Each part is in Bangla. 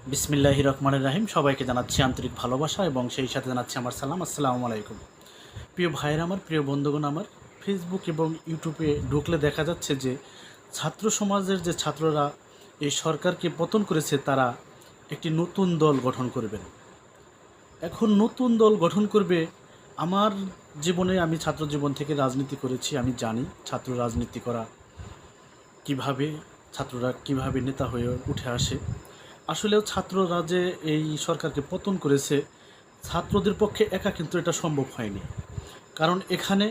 বিসমিল্লাহির রহমানির রাহিম। সবাইকে জানাচ্ছি আন্তরিক ভালোবাসা এবং সেই সাথে জানাচ্ছি আমার সালাম, আসসালামু আলাইকুম। প্রিয় ভাইয়েরা আমার, প্রিয় বন্ধুগণ আমার, ফেসবুক এবং ইউটিউবে ঢুকলে দেখা যাচ্ছে যে ছাত্র সমাজের যে ছাত্ররা এই সরকারকে পতন করেছে তারা একটি নতুন দল গঠন করবেন। এখন নতুন দল গঠন করবে। আমার জীবনে, আমি ছাত্র জীবন থেকে রাজনীতি করেছি, আমি জানি ছাত্র রাজনীতি করা কিভাবে, ছাত্ররা কিভাবে নেতা হয়ে উঠে আসে। আসলেও ছাত্ররা যে এই সরকারকে পতন করেছে, ছাত্রদের পক্ষে একা কিন্তু এটা সম্ভব হয়নি। কারণ এখানে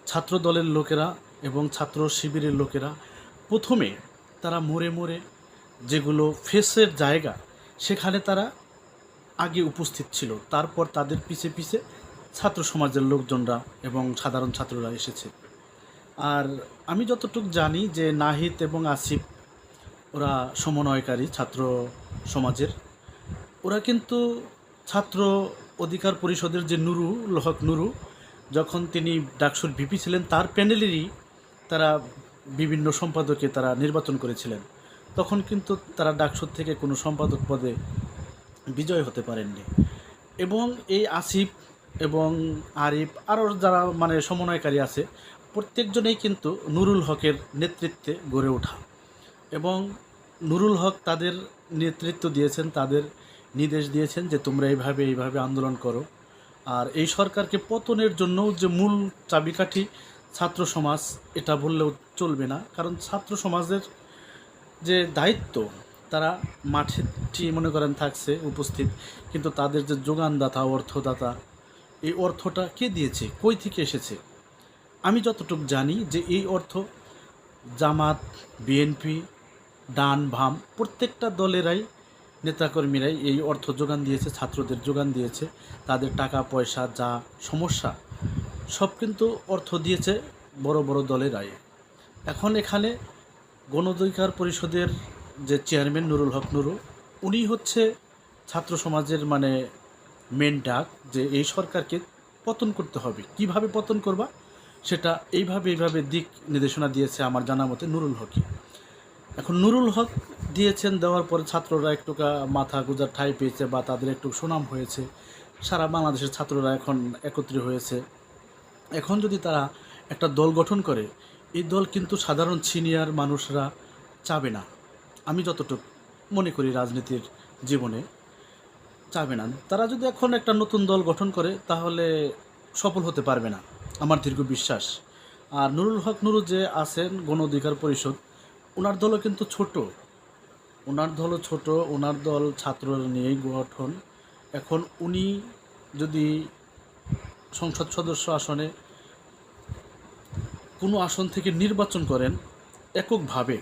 ছাত্র দলের লোকেরা এবং ছাত্র শিবিরের লোকেরা প্রথমে তারা মোড়ে মোড়ে যেগুলো ফেসের জায়গা সেখানে তারা আগে উপস্থিত ছিল, তারপর তাদের পিছে পিছে ছাত্র সমাজের লোকজনরা এবং সাধারণ ছাত্ররা এসেছে। আর আমি যতটুকু জানি যে নাহিদ এবং আসিফ ওরা সমন্বয়কারী ছাত্র সমাজের, ওরা কিন্তু ছাত্র অধিকার পরিষদের যে নুরুল হক নুরু, যখন তিনি ডাকসুর ভিপি ছিলেন তার প্যানেলেরই তারা বিভিন্ন সম্পাদকে তারা নির্বাচন করেছিলেন। তখন কিন্তু তারা ডাকসুর থেকে কোনো সম্পাদক পদে বিজয় হতে পারেননি। এবং এই আসিফ এবং আরিফ আরও যারা সমন্বয়কারী আছে, প্রত্যেকজনেই কিন্তু নুরুল হকের নেতৃত্বে গড়ে ওঠা। এবং নুরুল হক তাদের নেতৃত্ব দিয়েছেন, তাদের নির্দেশ দিয়েছেন যে তোমরা এইভাবে এইভাবে আন্দোলন করো। আর এই সরকারকে পতনের জন্য যে মূল চাবিকাঠি ছাত্র সমাজ, এটা বললেও চলবে না। কারণ ছাত্র সমাজের যে দায়িত্ব, তারা মাঠে মনে করেন থাকছে উপস্থিত, কিন্তু তাদের যে যোগানদাতা, অর্থদাতা, এই অর্থটা কে দিয়েছে, কই থেকে এসেছে? আমি যতটুকু জানি যে এই অর্থ জামাত, বিএনপি, ডান বাম প্রত্যেকটা দলেরাই, নেতাকর্মীরাই এই অর্থ যোগান দিয়েছে, ছাত্রদের যোগান দিয়েছে। তাদের টাকা পয়সা যা সমস্যা সব কিন্তু অর্থ দিয়েছে বড় বড় দলেরাই। এখন এখানে গণ অধিকার পরিষদের যে চেয়ারম্যান নুরুল হক নুরু, উনি হচ্ছে ছাত্র সমাজের মেন ডাক, যে এই সরকারকে পতন করতে হবে। কিভাবে পতন করবা সেটা এইভাবে দিক নির্দেশনা দিয়েছে আমার জানা মতে নুরুল হকই। এখন নুরুল হক দিয়েছেন, দেওয়ার পরে ছাত্ররা একটু মাথা গুজার ঠাঁই পেয়েছে বা তাদের একটু সুনাম হয়েছে, সারা বাংলাদেশের ছাত্ররা এখন একত্রিত হয়েছে। এখন যদি তারা একটা দল গঠন করে, এই দল কিন্তু সাধারণ সিনিয়র মানুষরা চাবে না। আমি যতটুকু মনে করি রাজনীতির জীবনে চাবে না। তারা যদি এখন একটা নতুন দল গঠন করে তাহলে সফল হতে পারবে না, আমার দীর্ঘ বিশ্বাস। আর নুরুল হক নুরু যে আছেন গণ অধিকার পরিষদ, ওনার দলও কিন্তু ছোট, ওনার দল ছাত্র নিয়েই গঠন। এখন উনি যদি সংসদ সদস্য আসনে কোনো আসন থেকে নির্বাচন করেন এককভাবে,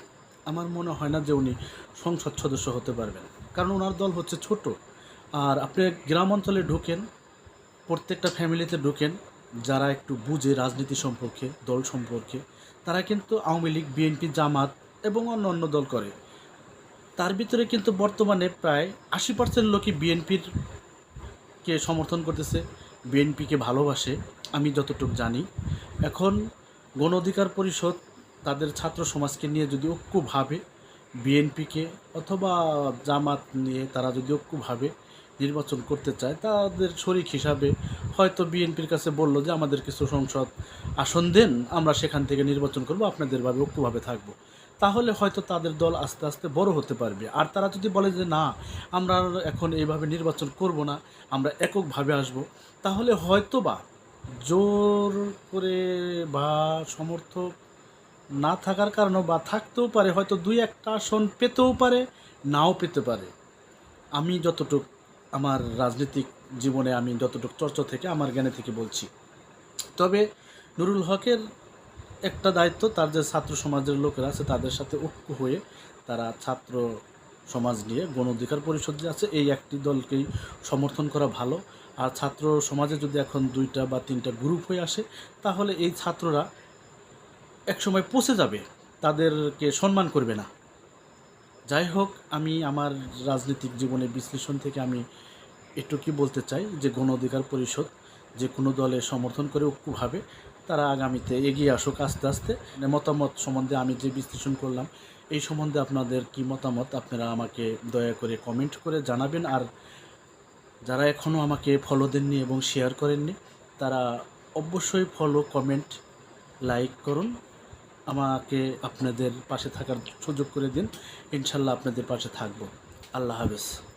আমার মনে হয় না যে উনি সংসদ সদস্য হতে পারবেন, কারণ ওনার দল হচ্ছে ছোট। আর আপনি গ্রাম অঞ্চলে ঢোকেন, প্রত্যেকটা ফ্যামিলিতে ঢোকেন, যারা একটু বুঝে রাজনীতি সম্পর্কে, দল সম্পর্কে, তারা কিন্তু আওয়ামী লীগ, বিএনপি, জামাত এবং অন্য দল করে। তার ভিতরে কিন্তু বর্তমানে প্রায় 80% লোকই বিএনপিকে সমর্থন করতেছে, বিএনপিকে ভালোবাসে, আমি যতটুকু জানি। এখন গণ অধিকার পরিষদ তাদের ছাত্র সমাজকে নিয়ে যদি ঐক্যভাবে বিএনপিকে অথবা জামাত নিয়ে তারা যদি ঐক্যভাবে নির্বাচন করতে চায়, তাদের শরিক হিসাবে হয়তো বিএনপির কাছে বলল যে আমাদের কিছু সংসদ আসন দেন, আমরা সেখান থেকে নির্বাচন করব, আপনাদেরভাবে ঐক্যভাবে থাকব, তাহলে হয়তো তাদের দল আস্তে আস্তে বড় হতে পারবে। আর তারা যদি বলে যে না, আমরা এখন এইভাবে নির্বাচন করব না, আমরা এককভাবে আসব, তাহলে হয়তো বা জোর করে বা সমর্থক না থাকার কারণে বা থাকতেও পারে, হয়তো দুই একটা আসন পেতেও পারে, নাও পেতে পারে। আমি যতটুক আমার রাজনৈতিক জীবনে আমি যতটুক চর্চা থেকে, আমার জ্ঞানে থেকে বলছি। তবে নুরুল হকের একটা দায়িত্ব, তার যে ছাত্র সমাজের লোকেরা আছে তাদের সাথে ঐক্য হয়ে তারা ছাত্র সমাজ নিয়ে গণ অধিকার পরিষদ যে আছে এই একটি দলকেই সমর্থন করা ভালো। আর ছাত্র সমাজে যদি এখন 2টা বা 3টা গ্রুপ হয়ে আসে, তাহলে এই ছাত্ররা একসময় পৌঁছে যাবে, তাদেরকে সম্মান করবে না। যাই হোক, আমি আমার রাজনৈতিক জীবনের বিশ্লেষণ থেকে আমি একটু কি বলতে চাই যে গণ অধিকার পরিষদ যে কোনো দলের সমর্থন করে ঐক্যভাবে তারা আগামীতে এগিয়ে আসুক আস্তে আস্তে। মতামত সম্বন্ধে আমি যে বিশ্লেষণ করলাম, এই সম্বন্ধে আপনাদের কী মতামত আপনারা আমাকে দয়া করে কমেন্ট করে জানাবেন। আর যারা এখনও আমাকে ফলো দেননি এবং শেয়ার করেননি তারা অবশ্যই ফলো, কমেন্ট, লাইক করুন। আমাকে আপনাদের পাশে থাকার সুযোগ করে দিন। ইনশাল্লাহ আপনাদের পাশে থাকব। আল্লাহ হাফেজ।